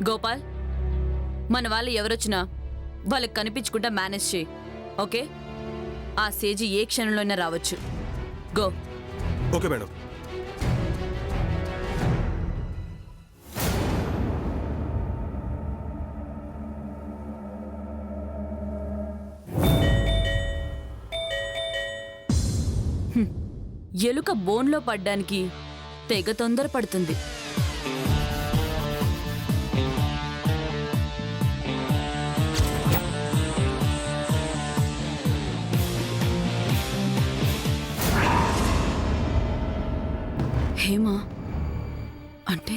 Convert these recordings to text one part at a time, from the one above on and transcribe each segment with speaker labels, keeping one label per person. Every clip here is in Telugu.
Speaker 1: గోపాల్, మన వాళ్ళు ఎవరొచ్చినా వాళ్ళకి కనిపించకుండా మేనేజ్ చేయి, ఓకే? ఆ సేజీ ఏ క్షణంలోనే రావచ్చు. గో.
Speaker 2: Okay madam.
Speaker 1: ఎలుక బోన్లో పడ్డానికి తెగ తొందరపడుతుంది. హేమా అంటే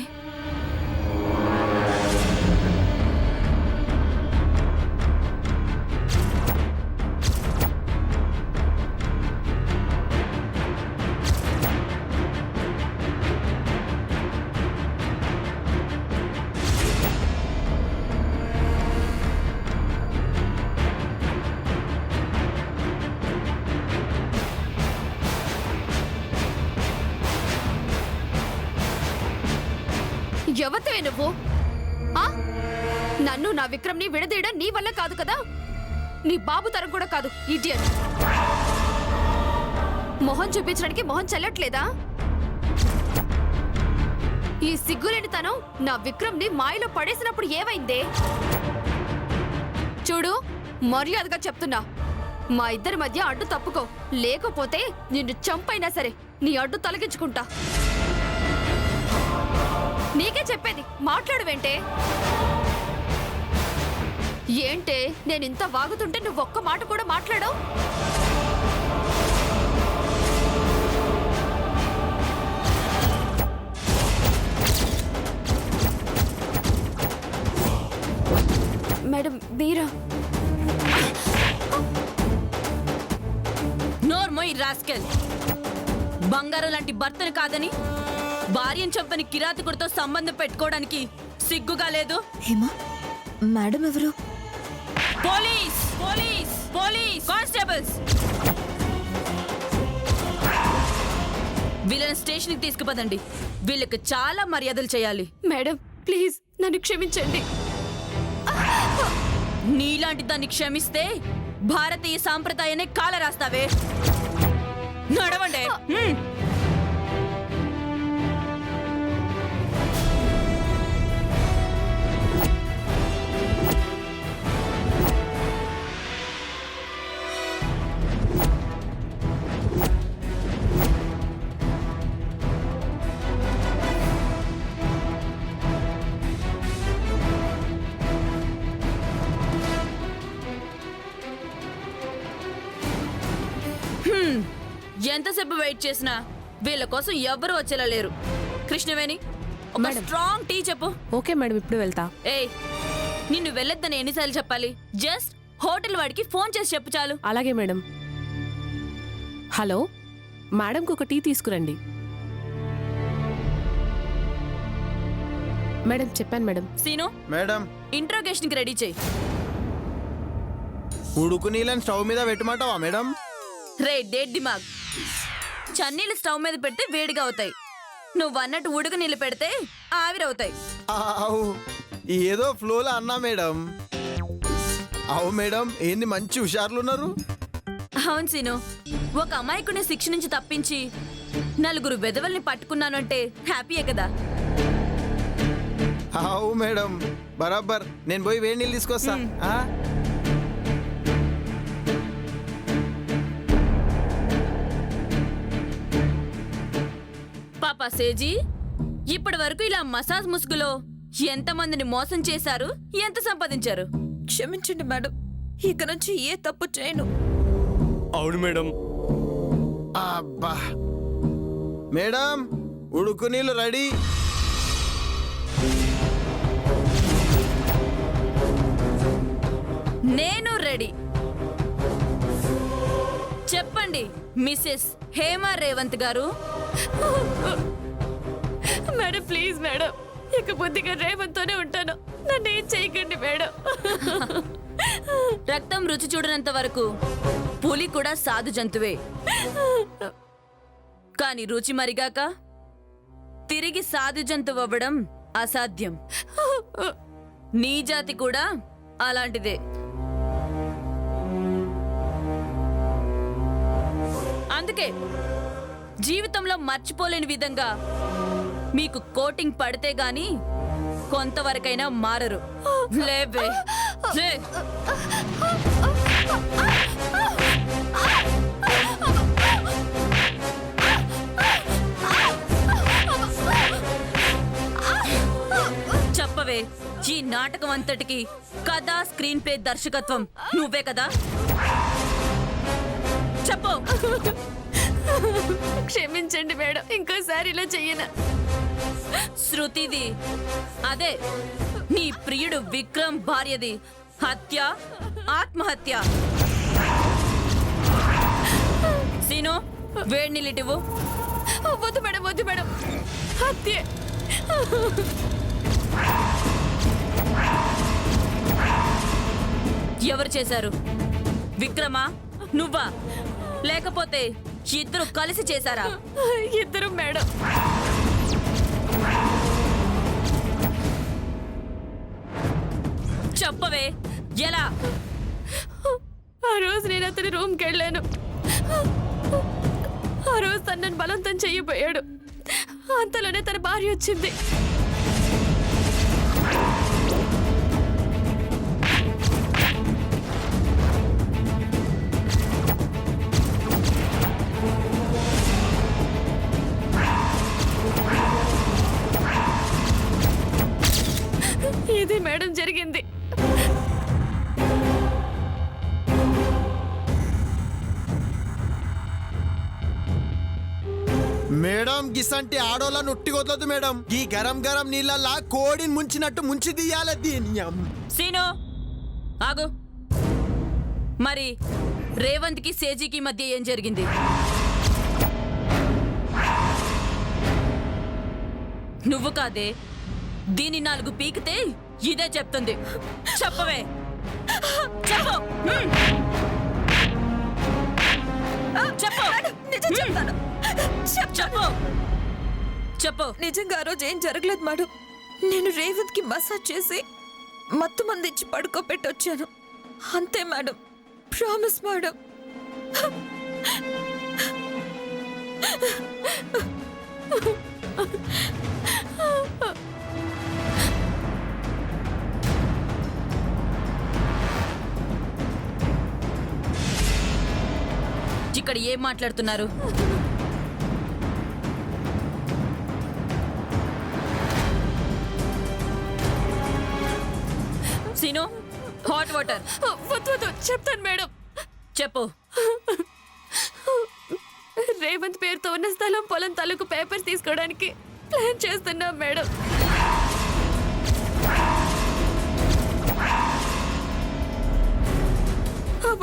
Speaker 3: ఎవరితోవే నువ్వు? నన్ను నా విక్రమ్ని విడదీయడం నీ వల్ల కాదు కదా, నీ బాబు తరం కూడా కాదు. ఇడియట్. మొహం చూపించడానికి మొహం చెల్లట్లేదా? ఈ సిగ్గులేని తనం నా విక్రమ్ని మాయలో పడేసినప్పుడు ఏమైందే? చూడు, మర్యాదగా చెప్తున్నా, మా ఇద్దరి మధ్య అడ్డు తప్పుకో, లేకపోతే నిన్ను చంపైనా సరే నీ అడ్డు తొలగించుకుంటా. నీకే చెప్పేది, మాట్లాడవేంటే? ఏంటే నేనింత వాగుతుంటే నువ్వు ఒక్క మాట కూడా మాట్లాడవు? మేడం మీరా?
Speaker 1: నోర్మోయ్ రాస్కెల్! బంగారం లాంటి భర్తను కాదని భార్యను చంపని కిరాతకుడితో సంబంధం పెట్టుకోవడానికి సిగ్గుగా లేదు?
Speaker 4: హేమా, మేడం ఎవరు?
Speaker 1: పోలీస్! పోలీస్! పోలీస్! కానిస్టేబుల్స్! వీళ్ళని స్టేషన్కి తీసుకుపదండి. వీళ్ళకి చాలా మర్యాదలు చేయాలి.
Speaker 3: మేడం ప్లీజ్ నన్ను క్షమించండి.
Speaker 1: నీలాంటి దాన్ని క్షమిస్తే భారతీయ సాంప్రదాయాన్ని కాల రాస్తావే. నడవండి. ఎంతసేపు వెయిట్ చేసినా వీళ్ళ కోసం ఎవ్వరూ వచ్చేలా లేరు. కృష్ణవేణి, ఒక స్ట్రాంగ్ టీ చెప్పు.
Speaker 5: ఓకే మేడం, ఇప్పుడు వెళ్తా.
Speaker 1: ఏయ్, నిన్ను వెళ్ళొద్దని ఎన్నిసార్లు చెప్పాలి? జస్ట్ హోటల్ వాడికి ఫోన్ చేసి చెప్పు చాలు.
Speaker 5: అలాగే మేడం. హలో, మేడంకి ఒక టీ తీసుకురండి. మేడం చెప్పాను మేడం.
Speaker 1: సీను
Speaker 6: మేడం,
Speaker 1: ఇంట్రోగేషన్ కి రెడీ చేయి.
Speaker 6: ఉడుకు నీళ్ళని స్టవ్ మీద పెట్టమంటావా మేడం?
Speaker 1: రే డేట్ దిమాగ్, చన్నీళ్ళు స్టవ్ మీద పెడితే వేడిగా అవుతాయి. నువ్వు అన్నట్టు ఉడుకు నీళ్ళు పెడితే ఆవిరవుతాయి.
Speaker 6: ఆవు, ఏదో ఫ్లోలో అన్నా మేడం. అవు మేడం, ఏంది మంచి హుషారులు ఉన్నారు.
Speaker 1: అవును సీను, ఒక అమాయకుని శిక్ష నుంచి తప్పించి నలుగురు వెధవల్ని పట్టుకున్నానంటే హ్యాపీయే కదా.
Speaker 6: అవు మేడం, బరాబర్. నేను పోయి వేడి నీళ్ళు తీసుకొస్తా.
Speaker 1: పాపా సేజీ, ఇప్పటి వరకు ఇలా మసాజ్ ముసుగులో ఎంతమందిని మోసం చేశారు, ఎంత సంపాదించారు?
Speaker 4: క్షమించండి మేడం, ఇక నుంచి ఏ తప్పు చేయను.
Speaker 2: అవును మేడం.
Speaker 6: అబ్బా మేడం, ఉడుకు నీళ్ళు రెడీ.
Speaker 1: నేను రెడీ. చెప్పండి మిసెస్ హేమా రేవంత్ గారు.
Speaker 3: మేడం ప్లీజ్ మేడం, ఇక బుద్ధిగా రేవంత్తోనే ఉంటాను, నన్ను ఏం చేయకండి మేడం.
Speaker 1: రక్తం రుచి చూడనంత వరకు పులి కూడా సాధు జంతువే. కాని రుచి మరిగాక తిరిగి సాధు జంతువు అవ్వడం అసాధ్యం. నీ జాతి కూడా అలాంటిదే. అందుకే జీవితంలో మర్చిపోలేని విధంగా మీకు కోటింగ్ పడితే గాని కొంతవరకైనా మారరు. లేవే లే. చెప్పవే, ఈ నాటకం అంతటికి కథ, స్క్రీన్ ప్లే, దర్శకత్వం నువ్వే కదా? చెప్పు.
Speaker 3: క్షమించండి మేడం, ఇంకోసారి ఇలా చెయ్యను.
Speaker 1: శృతిది అదే నీ ప్రియుడు విక్రమ్ భార్యది హత్య, ఆత్మహత్య. సీను, వేడి నీళ్ళిటివు.
Speaker 3: వద్దు మేడం, వద్దు మేడం, హత్యే.
Speaker 1: ఎవరు చేశారు? విక్రమా, నువ్వా, లేకపోతే ఇద్దరు కలిసి చేశారా?
Speaker 3: ఇద్దరు మేడం.
Speaker 1: చెప్పవే, ఎలా?
Speaker 3: ఆ రోజు నేను అతని రూమ్కి వెళ్ళాను. ఆ రోజు తను నన్ను బలవంతం చెయ్యబోయాడు. అంతలోనే తన భార్య వచ్చింది. ఇది మేడం జరిగింది.
Speaker 6: మేడం గిసంటి ఆడోళ్ళ నొట్టి వదలదు మేడం. ఈ గరం గరం నీళ్ళల్లా కోడిని ముంచినట్టు ముంచి తీయాలి దీని
Speaker 1: సీను, ఆగు. మరి రేవంత్కి సేజీకి మధ్య ఏం జరిగింది? నువ్వు కాదే, దీని 4 పీకితే ఇదే చెప్తుంది. చెప్పవే, చెప్పు. చెప్పు.
Speaker 4: నిజం చెప్తాను.
Speaker 1: చెప్పు. చెప్పు.
Speaker 4: నిజంగా ఆ రోజు ఏం జరగలేదు మేడం. నేను రేవంత్ కి మసాజ్ చేసి మత్తు మంది ఇచ్చి పడుకోబెట్టొచ్చాను, అంతే మేడం. Promise madam.
Speaker 1: ఇక్కడ ఏం మాట్లాడుతున్నారు? Seenu, hot water.
Speaker 3: వద్దు వద్దు, చెప్తాను మేడం.
Speaker 1: చెప్పు.
Speaker 3: రేవంత్ పేరుతో ఉన్న స్థలం, పొలం తాలూకు పేపర్స్ తీసుకోవడానికి ప్లాన్ చేస్తున్నాం మేడం.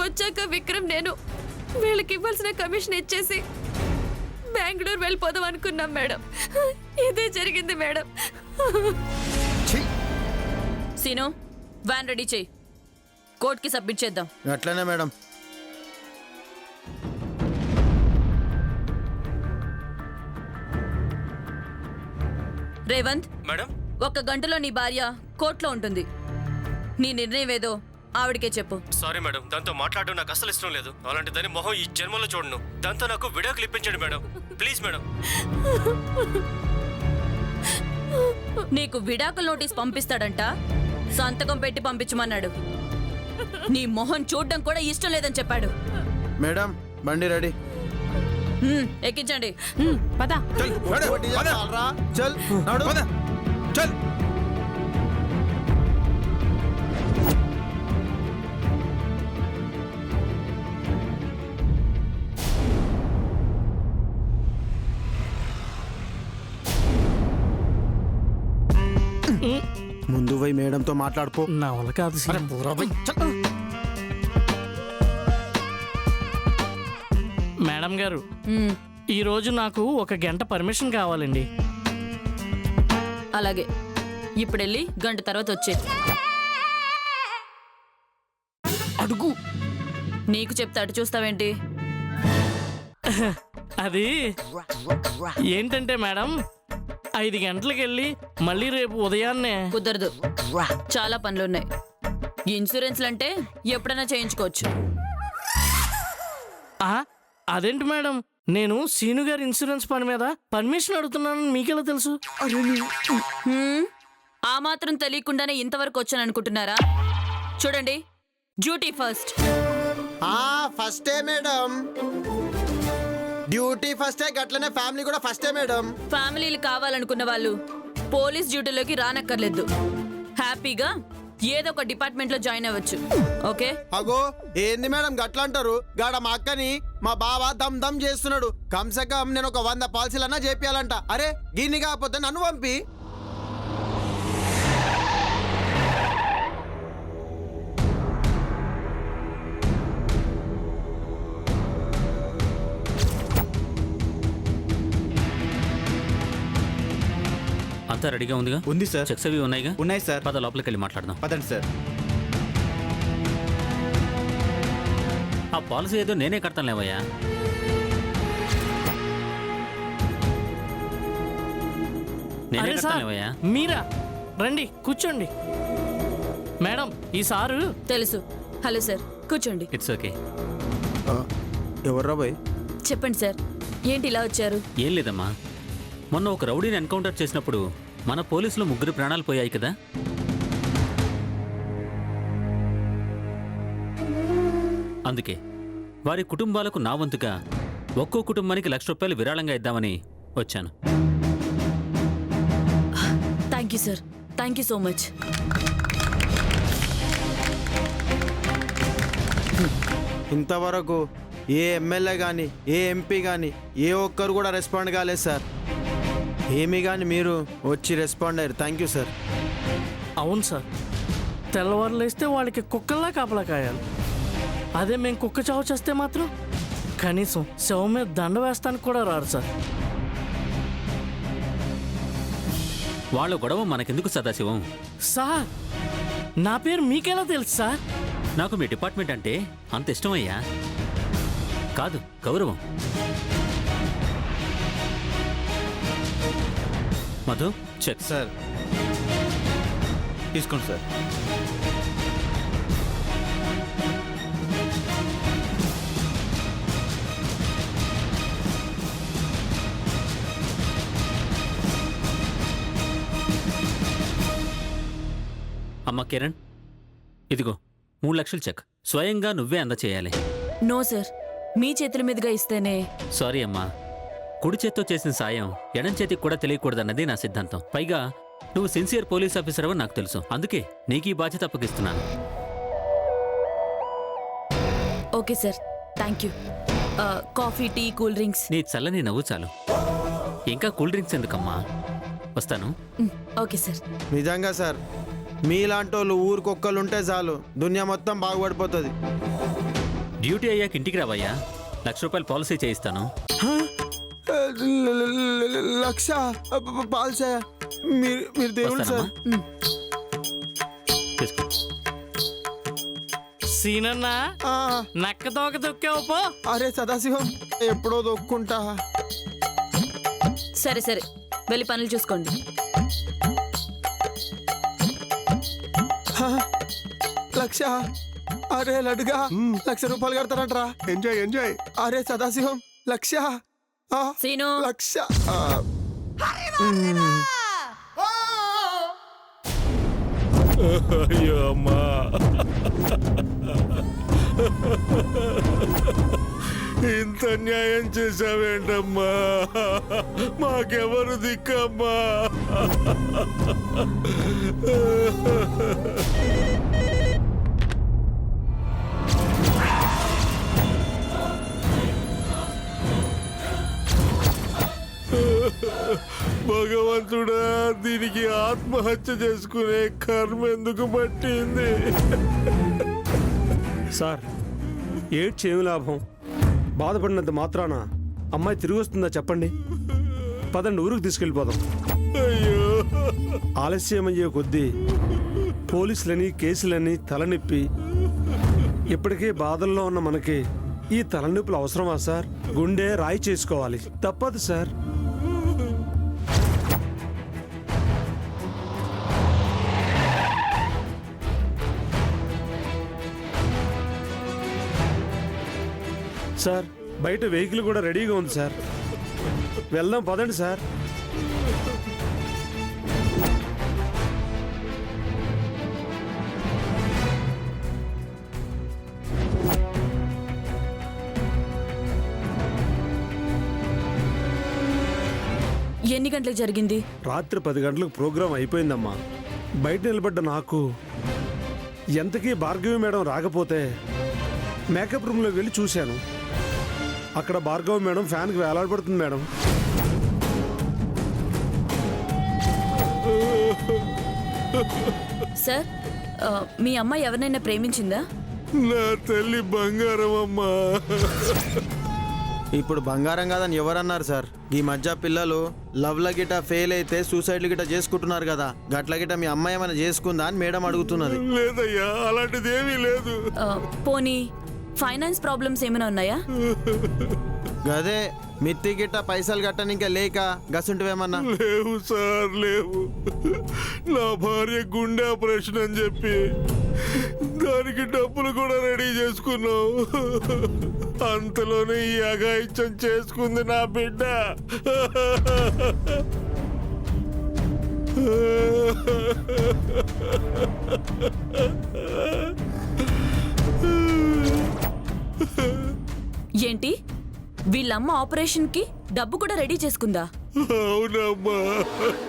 Speaker 3: వచ్చాక విక్రమ్ నేను వీళ్ళకి ఇవ్వాల్సిన కమిషన్ ఇచ్చేసి బెంగళూరు వెళ్ళిపోదాం అనుకున్నాం మేడం. ఇదే జరిగింది మేడం.
Speaker 1: సీను, వ్యాన్ రెడీ చేయి, కోర్టుకి సబ్మిట్ చేద్దాం.
Speaker 6: అట్లనే మేడం.
Speaker 1: రేవంత్,
Speaker 2: మేడం.
Speaker 1: 1 గంటలో నీ భార్య కోర్టులో ఉంటుంది. నీ నిర్ణయం ఏదో ఆవిడకే చెప్పు.
Speaker 2: సారీ మేడం, దాంతో మాట్లాడడం నాకు అసలు ఇష్టం లేదు. అలాంటి దాని మొహం ఈ జన్మలో చూడను. దాంతో నాకు విడాకులు ఇప్పించండి మేడం, ప్లీజ్ మేడం.
Speaker 1: నీకు విడాకుల నోటీస్ పంపిస్తాడంట, సంతకం పెట్టి పంపించమన్నాడు. నీ మొహం చూడడం కూడా ఇష్టం లేదని చెప్పాడు.
Speaker 6: మేడం బండి రెడీ.
Speaker 1: ఎక్కించండి.
Speaker 5: పద.
Speaker 6: చల్ నడు. చల్. ముందు పోయి మేడంతో మాట్లాడుకో.
Speaker 7: నా వల్ల కాదు మేడం గారు, ఈ రోజు నాకు 1 గంట పర్మిషన్ కావాలండి.
Speaker 1: అలాగే, ఇప్పుడు వెళ్ళి గంట తర్వాత వచ్చే.
Speaker 7: అడుగు.
Speaker 1: నీకు చెప్తే అటు చూస్తావేంటి?
Speaker 7: అది ఏంటంటే మేడం, 5 గంటలకు వెళ్ళి మళ్ళీ రేపు ఉదయాన్నే.
Speaker 1: కుదరదు, చాలా పనులున్నాయి. ఇన్సూరెన్స్లు అంటే ఎప్పుడైనా చేయించుకోవచ్చు.
Speaker 7: ఆ, అదేంటి మేడం, నేను సీను గారి ఇన్సూరెన్స్ పని మీద పర్మిషన్ అడుగుతున్నానని మీకెలా తెలుసు?
Speaker 1: హ్మ్? ఆ మాత్రం తెలియకుండానే ఇంతవరకు వచ్చాను అనుకుంటున్నారా? చూడండి, డ్యూటీ ఫస్ట్.
Speaker 6: ఫస్టే మేడం, డ్యూటీ ఫస్టే, గట్లనే ఫ్యామిలీ కూడా ఫస్టే మేడం.
Speaker 1: ఫ్యామిలీలు కావాలనుకున్న వాళ్ళు పోలీస్ డ్యూటీలోకి రానక్కర్లేదు. హ్యాపీగా ఏదో ఒక డిపార్ట్మెంట్ లో జాయిన్ అవ్వచ్చు. ఓకే?
Speaker 6: అగో ఏంది మేడం గట్ల అంటారు? గాడ మా అక్కని మా బావ దమ్ దమ్ చేస్తున్నాడు. కమ్సే కమ్ నేను ఒక 100 పాలసీలన్నా చేపియాలంట. అరే గిన్ని కాకపోతే నన్ను పంపి.
Speaker 8: అంతా రెడీగా ఉందిగా?
Speaker 9: ఉంది సార్.
Speaker 8: చెక్స్ అవి ఉన్నాయిగా?
Speaker 9: ఉన్నాయి సార్.
Speaker 8: పద లోపలికి వెళ్ళి మాట్లాడదాం.
Speaker 9: పదండి సార్.
Speaker 8: ఆ పాలసీ ఏదో నేనే కడతాను లేవయ్యా. నేనే
Speaker 7: అరే
Speaker 8: కడతాను
Speaker 7: సార్,
Speaker 8: లేవయ్యా.
Speaker 7: మీరా? రండి కూర్చోండి. మేడం, ఈ సారు
Speaker 1: తెలుసు. హలో సార్, కూర్చోండి.
Speaker 8: It's okay.
Speaker 6: ఎవర్రా బాయ్?
Speaker 1: చెప్పండి సార్, ఏంటి ఇలా వచ్చారు?
Speaker 8: ఏం లేదమ్మా, మొన్న ఒక రౌడీని ఎన్కౌంటర్ చేసినప్పుడు మన పోలీసులు 3 ప్రాణాలు పోయాయి కదా. అందుకే వారి కుటుంబాలకు నా వంతుగా ఒక్కో కుటుంబానికి ₹1,00,000 విరాళంగా ఇద్దామని వచ్చాను.
Speaker 1: Thank you sir, thank you so much.
Speaker 6: ఇంతవరకు ఏ ఎమ్మెల్యే కానీ ఏ ఎంపీ కానీ ఏ ఒక్కరు కూడా రెస్పాండ్ కాలేదు సార్. ఏమీ కానీ మీరు వచ్చి రెస్పాండ్ అయ్యారు. Thank you sir.
Speaker 7: అవును సార్, తెల్లవారులు వేస్తే వాళ్ళకి కుక్కల్లా కాపలా కాయాలి. అదే మేము కుక్క చావు చేస్తే మాత్రం కనీసం శవం మీద దండ వేస్తానికి కూడా రారు సార్.
Speaker 8: వాళ్ళ గొడవ మనకెందుకు సదాశివం?
Speaker 7: సార్, నా పేరు మీకెలా తెలుసు సార్?
Speaker 8: నాకు మీ డిపార్ట్మెంట్ అంటే అంత ఇష్టమయ్యా. కాదు, గౌరవం. మధు, చెక్.
Speaker 9: సార్ తీసుకోండి సార్.
Speaker 8: అమ్మ కిరణ్, ఇదిగో 3 లక్షలు చెక్. స్వయంగా నువ్వే అందచేయాలి.
Speaker 1: నో సార్, మీ చేతుల మీదుగా ఇస్తేనే.
Speaker 8: సారీ అమ్మా, కుడి చేత్తో చేసిన సాయం ఎడం చేతికి కూడా తెలియకూడదన్నది నా సిద్ధాంతం. పైగా నువ్వు సిన్సియర్ పోలీస్ ఆఫీసర్ అని నాకు తెలుసు. అందుకే నీకు ఈ బాధ్యత అప్పగిస్తున్నాను.
Speaker 1: Okay sir, thank you. Coffee, tea, cool drinks.
Speaker 8: నీ చల్లని నవ్వు చాలు. ఇంకా కూల్ డ్రింక్స్ ఎందుకమ్మా? వస్తాను.
Speaker 1: Okay sir.
Speaker 6: నిజంగా సార్, మీలాంటి వాళ్ళు ఊరికొక్కలు ఉంటే చాలు, దునియా మొత్తం బాగుపడిపోతుంది.
Speaker 8: డ్యూటీ అయ్యాక ఇంటికి రావయ్యా, ₹1,00,000 పాలసీ చేయిస్తాను.
Speaker 6: లక్ష పాల్సా? మీరు దేవుడు సార్.
Speaker 8: వస్తానమ్మా. తీసుకో.
Speaker 7: సీనన్నా,
Speaker 6: ఆ,
Speaker 7: నక్క తోక తొక్కావు పో.
Speaker 6: అరే సదాశివం, ఎప్పుడో దొక్కుంటా.
Speaker 1: సరే సరే, వెళ్ళి పనులు చూసుకోండి.
Speaker 6: లక్ష? అరే లడ్డుగా ₹1,00,000 కడతారంటరా.
Speaker 9: Enjoy enjoy.
Speaker 6: అరే సదాశివం, లక్ష?
Speaker 1: సీను,
Speaker 6: లక్ష?
Speaker 10: అయ్యో అమ్మా, ఇంత న్యాయం చేశావేంటమ్మా? మాకెవరు దిక్కమ్మా? భగవంతుడా, దీనికి ఆత్మహత్య చేసుకునే కర్మ ఎందుకు పట్టింది?
Speaker 11: సార్, ఏడ్చి ఏమి లాభం? బాధపడినంత మాత్రాన అమ్మాయి తిరిగి వస్తుందా చెప్పండి? పదండి, ఊరికి తీసుకెళ్ళిపోదాం.
Speaker 10: అయ్యో,
Speaker 11: ఆలస్యం అయ్యే కొద్దీ పోలీసులని కేసులని తలనొప్పి, ఇప్పటికే బాధల్లో ఉన్న మనకి ఈ తలనొప్పులు అవసరమా సార్? గుండె రాయి చేసుకోవాలి, తప్పదు సార్. సార్ బయట వెహికల్ కూడా రెడీగా ఉంది సార్. వెళ్దాం పదండి సార్.
Speaker 1: ఎన్ని గంటలకు జరిగింది?
Speaker 11: రాత్రి 10 గంటలకు ప్రోగ్రాం అయిపోయిందమ్మా. బయట నిలబడ్డ నాకు ఎంతకీ భార్గవి మేడం రాకపోతే మేకప్ రూమ్లో వెళ్ళి చూశాను. అక్కడ భార్గవి మేడం ఫ్యాన్కి వేలాడబడుతుంది మేడం.
Speaker 1: సార్, మీ అమ్మాయి ఎవరినైనా ప్రేమించిందా?
Speaker 10: నా తల్లి బంగారం అమ్మా.
Speaker 6: ఇప్పుడు బంగారం కాదని ఎవరన్నారు సార్? ఈ మధ్య పిల్లలు లవ్ల గిట ఫెయిల్ అయితే సూసైడ్లు గిట చేసుకుంటున్నారు కదా, గట్ల గిట మీ అమ్మాయి ఏమైనా చేసుకుందా అని మేడం అడుగుతున్నది.
Speaker 10: లేదయ్యా, అలాంటిది ఏమీ లేదు.
Speaker 1: పోనీ ఫైనాన్స్ ప్రాబ్లమ్స్ ఏమైనా ఉన్నాయా?
Speaker 6: గదే మిత్తి గిట్ట పైసలు కట్టనిక లేక గసుంటివేమన్నా?
Speaker 10: లేవు సార్, లేవు. నా భార్య గుండె ఆపరేషన్ అని చెప్పి దానికి డబ్బులు కూడా రెడీ చేసుకున్నావు. అంతలోనే ఈ అఘాయిత్యం చేసుకుంది నా బిడ్డ.
Speaker 1: ఏంటి, వీళ్ళమ్మ ఆపరేషన్ కి డబ్బు కూడా రెడీ చేసుకుందా?
Speaker 10: అవునమ్మా,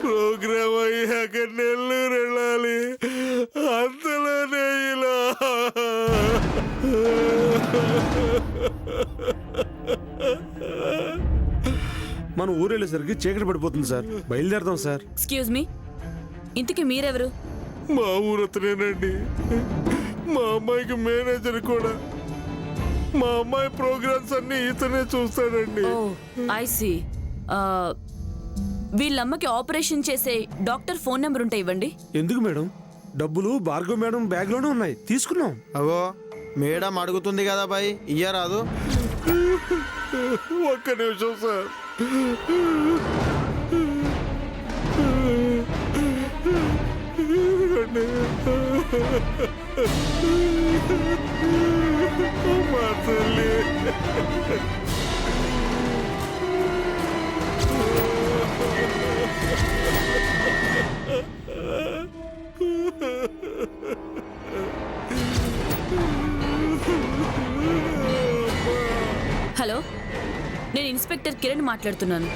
Speaker 10: ప్రోగ్రామ్ అయ్యాక నెల్లూరు వెళ్ళాలి. అంతలోనే ఇలా.
Speaker 11: మనం ఊరు వెళ్ళేసరికి చీకటి పడిపోతుంది సార్. బయలుదేరదాం సార్.
Speaker 1: ఎక్స్క్యూజ్ మీ, ఇంతకీ మీరెవరు?
Speaker 10: మా ఊరతనేనండి. మా అమ్మాయికి మేనేజర్ కూడా. మా అమ్మాయి ప్రోగ్రామ్స్ అన్ని ఇతనే చూస్తాడండి.
Speaker 1: ఓ ఐ సీ. వీళ్ళమ్మకి ఆపరేషన్ చేసే డాక్టర్ ఫోన్ నెంబర్ ఉంటే ఇవ్వండి.
Speaker 11: ఎందుకు మేడం? డబ్బులు భార్గవ్ మేడం బ్యాగ్లోనే ఉన్నాయి, తీసుకున్నాం.
Speaker 6: అవో మేడం అడుగుతుంది కదా బాయ్, ఇయ్యరాదు?
Speaker 10: ఒక్క నిమిషం సార్. మా తల్లి.
Speaker 1: హలో, నేను ఇన్స్పెక్టర్ కిరణ్ మాట్లాడుతున్నాను.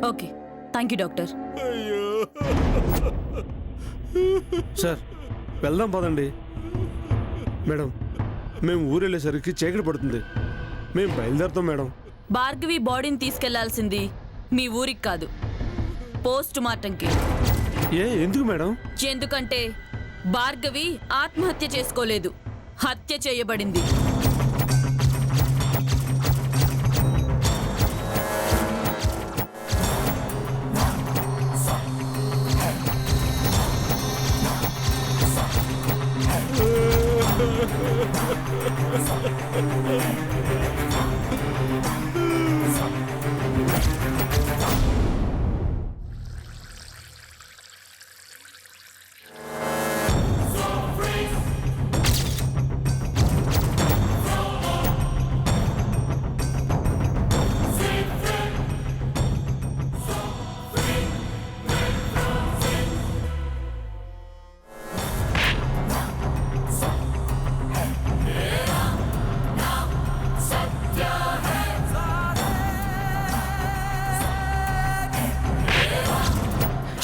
Speaker 1: Okay, thank you doctor.
Speaker 10: అయ్యో.
Speaker 11: సార్ వెళ్దాం పదండి. మేడం, మేము ఊరు వెళ్ళేసరికి చీకటి పడుతుంది. మేము బయలుదేరుతాం మేడం.
Speaker 1: భార్గవి బాడీని తీసుకెళ్లాల్సింది మీ ఊరికి కాదు, పోస్ట్ మార్టంకి.
Speaker 11: ఎందుకు మేడం?
Speaker 1: ఎందుకంటే భార్గవి ఆత్మహత్య చేసుకోలేదు, హత్య చేయబడింది.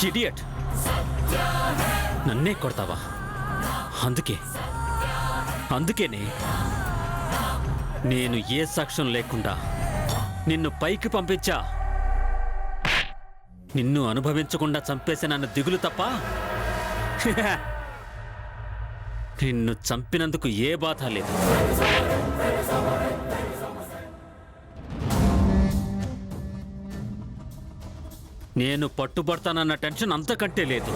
Speaker 8: ఇడియట్, నన్నే కొడతావా? అందుకేనే నేను ఏ సాక్ష్యం లేకుండా నిన్ను పైకి పంపించా. నిన్ను అనుభవించకుండా చంపేసి నన్ను దిగులు తప్ప నిన్ను చంపినందుకు ఏ బాధ లేదు. నేను పట్టుబడతానన్న టెన్షన్ అంతకంటే లేదు.